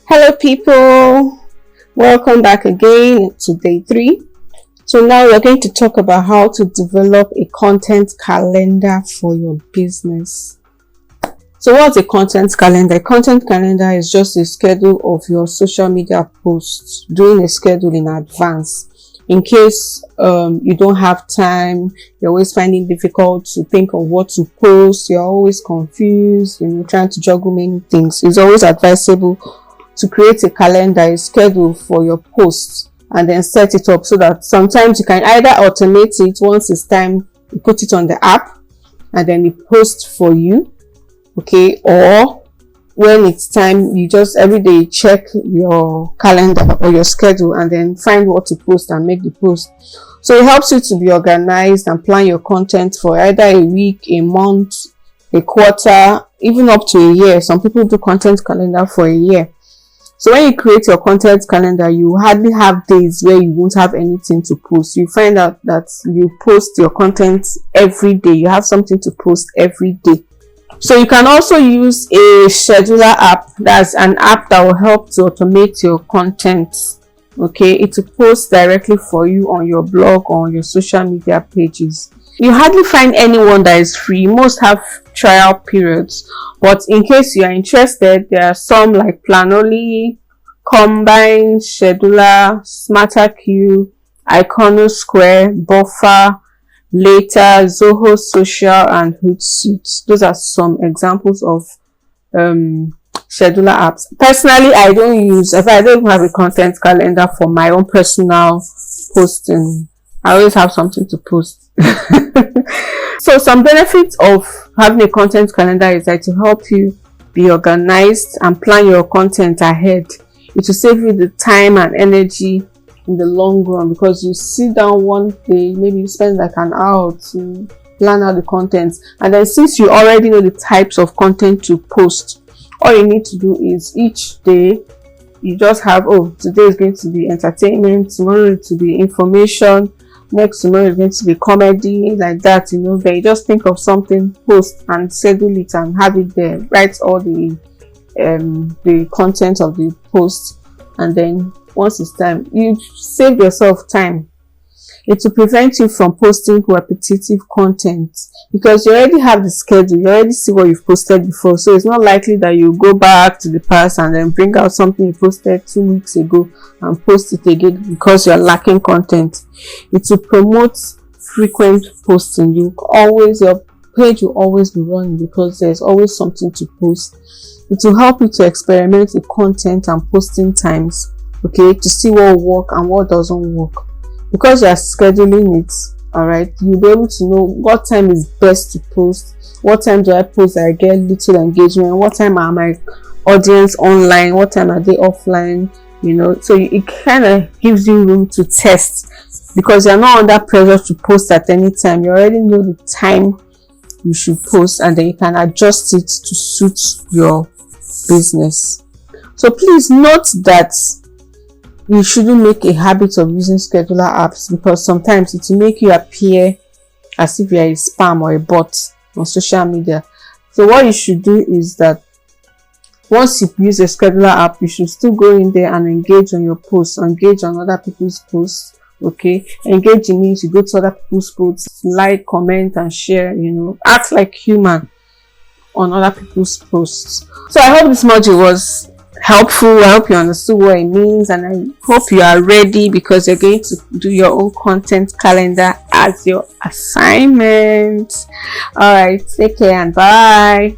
Hello people, welcome back again to day 3. So now we're going to talk about how to develop a content calendar for your business. So what's a content calendar? A content calendar is just a schedule of your social media posts, doing a schedule in advance. In case you don't have time, you're always finding it difficult to think of what to post, you're always confused, trying to juggle many things. It's always advisable to create a calendar, a schedule for your posts, and then set it up so that sometimes you can either automate it once it's time, you put it on the app and then it posts for you, okay, or when it's time, you just every day check your calendar or your schedule and then find what to post and make the post. So it helps you to be organized and plan your content for either a week, a month, a quarter, even up to a year. Some people do content calendar for a year. So when you create your content calendar, you hardly have days where you won't have anything to post. You find out that you post your content every day. You have something to post every day. So you can also use a scheduler app. That's an app that will help to automate your content. Okay, it will post directly for you on your blog or on your social media pages. You hardly find anyone that is free. Most have trial periods, but in case you are interested, there are some like Planoly, Combine, Scheduler, SmarterQ, Iconosquare, Buffer, Later, Zoho Social, and Hootsuite. Those are some examples of scheduler apps. Personally, I don't have a content calendar for my own personal posting. I always have something to post. So some benefits of having a content calendar is that to help you be organized and plan your content ahead. It will save you the time and energy in the long run, because you sit down one day, maybe you spend like an hour to plan out the content, and then since you already know the types of content to post, all you need to do is each day you just have, today is going to be entertainment, tomorrow it will be information, next tomorrow is going to be comedy, like that. Then you just think of something, post and schedule it and have it there. Write all the content of the post, and then once it's time, you save yourself time. It will prevent you from posting repetitive content because you already have the schedule, you already see what you've posted before, so it's not likely that you go back to the past and then bring out something you posted 2 weeks ago and post it again because you're lacking content. It will promote frequent posting. Your page will always be running because there's always something to post. It will help you to experiment with content and posting times, okay, to see what will work and what doesn't work. Because you are scheduling it, alright, you'll be able to know what time is best to post, what time do I post that I get little engagement, what time are my audience online, what time are they offline, so it kind of gives you room to test, because you're not under pressure to post at any time. You already know the time you should post, and then you can adjust it to suit your business. So please note that you shouldn't make a habit of using scheduler apps, because sometimes it will make you appear as if you are a spam or a bot on social media. So what you should do is that once you use a scheduler app, you should still go in there and engage on your posts, engage on other people's posts, okay? Engage in it, you go to other people's posts, like, comment, and share, act like human on other people's posts. So I hope this module was helpful. I hope you understood what it means, and I hope you are ready, because you're going to do your own content calendar as your assignment. All right, take care and bye.